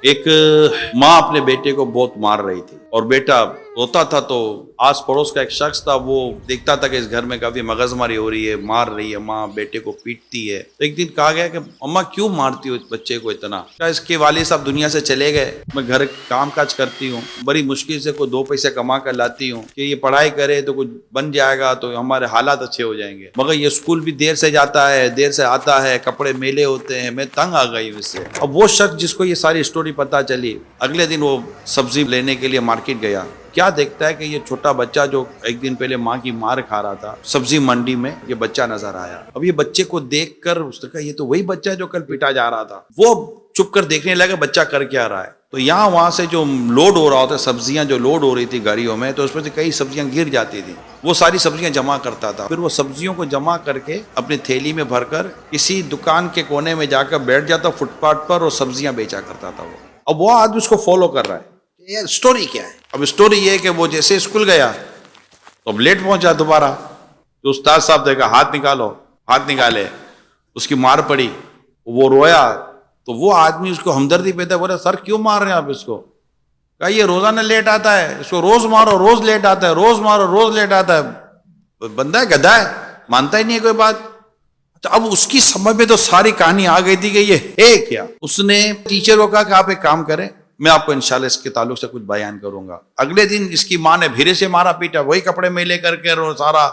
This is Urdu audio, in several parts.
ایک ماں اپنے بیٹے کو بہت مار رہی تھی اور بیٹا روتا تھا، تو آس پڑوس کا ایک شخص تھا، وہ دیکھتا تھا کہ اس گھر میں کافی مغز ماری ہو رہی ہے، مار رہی ہے ماں، بیٹے کو پیٹتی ہے۔ تو ایک دن کہا گیا کہ اماں کیوں مارتی ہو اس بچے کو اتنا؟ کہا اس کے والد صاحب دنیا سے چلے گئے، میں گھر کام کاج کرتی ہوں، بڑی مشکل سے کوئی دو پیسے کما کر لاتی ہوں کہ یہ پڑھائی کرے تو کچھ بن جائے گا تو ہمارے حالات اچھے ہو جائیں گے، مگر یہ اسکول بھی دیر سے جاتا ہے، دیر سے آتا ہے، کپڑے میلے ہوتے ہیں، میں تنگ آ گئی ہوں اس سے۔ اب وہ شخص جس کو یہ ساری سٹوری پتہ چلی، اگلے دن وہ سبزی لینے کے لیے مارکیٹ گیا، کیا دیکھتا ہے کہ یہ چھوٹا بچہ جو ایک دن پہلے ماں کی مار کھا رہا تھا، سبزی منڈی میں یہ بچہ نظر آیا۔ اب یہ بچے کو دیکھ کر اس نے کہا یہ تو وہی بچہ ہے جو کل پیٹا جا رہا تھا۔ وہ چپ کر دیکھنے لگا بچہ کر کیا رہا ہے، تو یہاں وہاں سے جو لوڈ ہو رہا ہوتا، سبزیاں جو لوڈ ہو رہی تھی گاڑیوں میں، تو اس میں سے کئی سبزیاں گر جاتی تھی، وہ ساری سبزیاں جمع کرتا تھا، پھر وہ سبزیوں کو جمع کر کے اپنی تھیلی میں بھر کر کسی دکان کے کونے میں جا کر بیٹھ جاتا فٹ پاتھ پر اور سبزیاں بیچا کرتا تھا وہ۔ اب وہ آدمی اس کو فالو کر رہا ہے، یہ سٹوری کیا ہے؟ اب سٹوری یہ ہے کہ وہ جیسے اسکول گیا تو اب لیٹ پہنچا دوبارہ، تو استاد صاحب دیکھا ہاتھ نکالو، ہاتھ نکالے، اس کی مار پڑی، وہ رویا، تو وہ آدمی اس کو ہمدردی پیدا، بولے سر کیوں مار رہے ہیں آپ اس کو؟ کہا یہ روزانہ لیٹ آتا ہے، اس کو روز مارو روز لیٹ آتا ہے، روز مارو روز لیٹ آتا ہے، بندہ ہے گدھا ہے، مانتا ہی نہیں ہے کوئی بات۔ تو اب اس کی سمجھ میں تو ساری کہانی آ گئی تھی کہ یہ ہے کیا۔ اس نے ٹیچر کو کہا کہ آپ ایک کام کریں، میں آپ کو انشاءاللہ اس کے تعلق سے کچھ بیان کروں گا۔ اگلے دن اس کی ماں نے بھیرے سے مارا پیٹا، وہی کپڑے میں لے کر کے سارا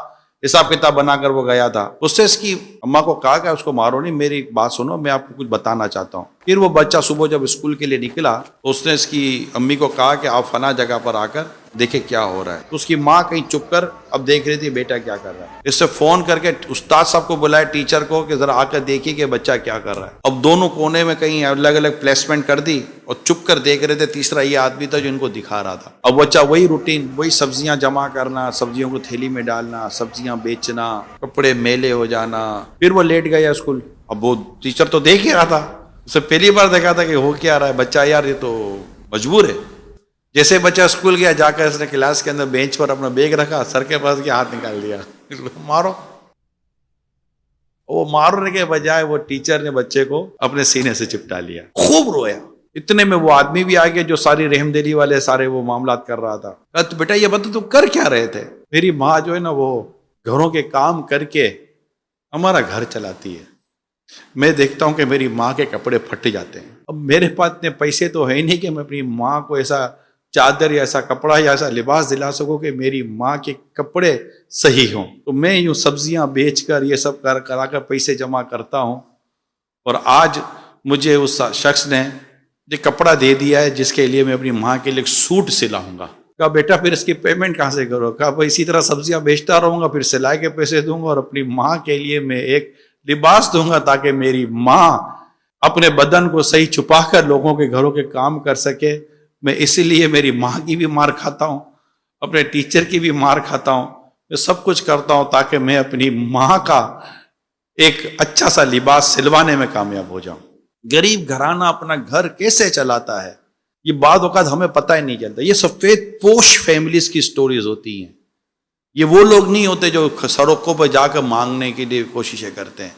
حساب کتاب بنا کر وہ گیا تھا۔ اس سے اس کی اماں کو کہا کہ اس کو مارو نہیں، میری بات سنو، میں آپ کو کچھ بتانا چاہتا ہوں۔ پھر وہ بچہ صبح جب اسکول کے لیے نکلا تو اس نے اس کی امی کو کہا کہ آپ فلاں جگہ پر آ کر دیکھیں کیا ہو رہا ہے۔ تو اس کی ماں کہیں چپ کر اب دیکھ رہی تھی بیٹا کیا کر رہا ہے، اس سے فون کر کے استاد صاحب کو بلایا، ٹیچر کو، کہ ذرا آ کر دیکھیے کہ بچہ کیا کر رہا ہے۔ اب دونوں کونے میں کہیں الگ الگ پلیسمنٹ کر دی اور چپ کر دیکھ رہے تھے، تیسرا یہ آدمی تھا جو ان کو دکھا رہا تھا۔ اب بچہ وہی روٹین، وہی سبزیاں جمع کرنا، سبزیوں کو تھیلی میں ڈالنا، سبزیاں بیچنا، کپڑے میلے ہو جانا، پھر وہ لیٹ گیا اسکول۔ اب وہ ٹیچر تو دیکھ ہی رہا تھا، اسے پہلی بار دیکھا تھا کہ ہو کیا رہا ہے، بچہ یار یہ تو مجبور ہے۔ جیسے بچہ اسکول گیا، جا کر اس نے کلاس کے اندر بینچ پر اپنا بیگ رکھا، سر کے پاس گیا، ہاتھ نکال دیا، مارو۔ وہ مارنے کے بجائے وہ ٹیچر نے بچے کو اپنے سینے سے چپٹا لیا، خوب رویا۔ اتنے میں وہ آدمی بھی آ گیا جو ساری رحم دلی والے سارے وہ معاملات کر رہا تھا۔ تو بیٹا یہ بتا تم کر کیا رہے تھے؟ میری ماں جو ہے نا وہ گھروں کے کام کر کے ہمارا گھر چلاتی ہے، میں دیکھتا ہوں کہ میری ماں کے کپڑے پھٹ جاتے ہیں، اب میرے پاس اتنے پیسے تو ہے نہیں کہ میں اپنی ماں کو ایسا چادر یا ایسا کپڑا یا ایسا لباس دلا سکوں کہ میری ماں کے کپڑے صحیح ہوں، تو میں یوں سبزیاں بیچ کر یہ سب کرا کر پیسے جمع کرتا ہوں، اور آج مجھے اس شخص نے یہ کپڑا دے دیا ہے جس کے لیے میں اپنی ماں کے لیے ایک سوٹ سلاؤں گا۔ کہا بیٹا پھر اس کی پیمنٹ کہاں سے کرو؟ کہا بھائی اسی طرح سبزیاں بیچتا رہوں گا، پھر سلائی کے پیسے دوں گا اور اپنی ماں کے لیے میں ایک لباس دوں گا تاکہ میری ماں اپنے بدن کو صحیح چھپا کر لوگوں کے گھروں کے کام کر سکے۔ میں اسی لیے میری ماں کی بھی مار کھاتا ہوں، اپنے ٹیچر کی بھی مار کھاتا ہوں، میں سب کچھ کرتا ہوں تاکہ میں اپنی ماں کا ایک اچھا سا لباس سلوانے میں کامیاب ہو جاؤں۔ غریب گھرانہ اپنا گھر کیسے چلاتا ہے یہ بعض اوقات ہمیں پتہ ہی نہیں چلتا۔ یہ سفید پوش فیملیز کی سٹوریز ہوتی ہیں، یہ وہ لوگ نہیں ہوتے جو سڑکوں پر جا کر مانگنے کے لیے کوششیں کرتے ہیں۔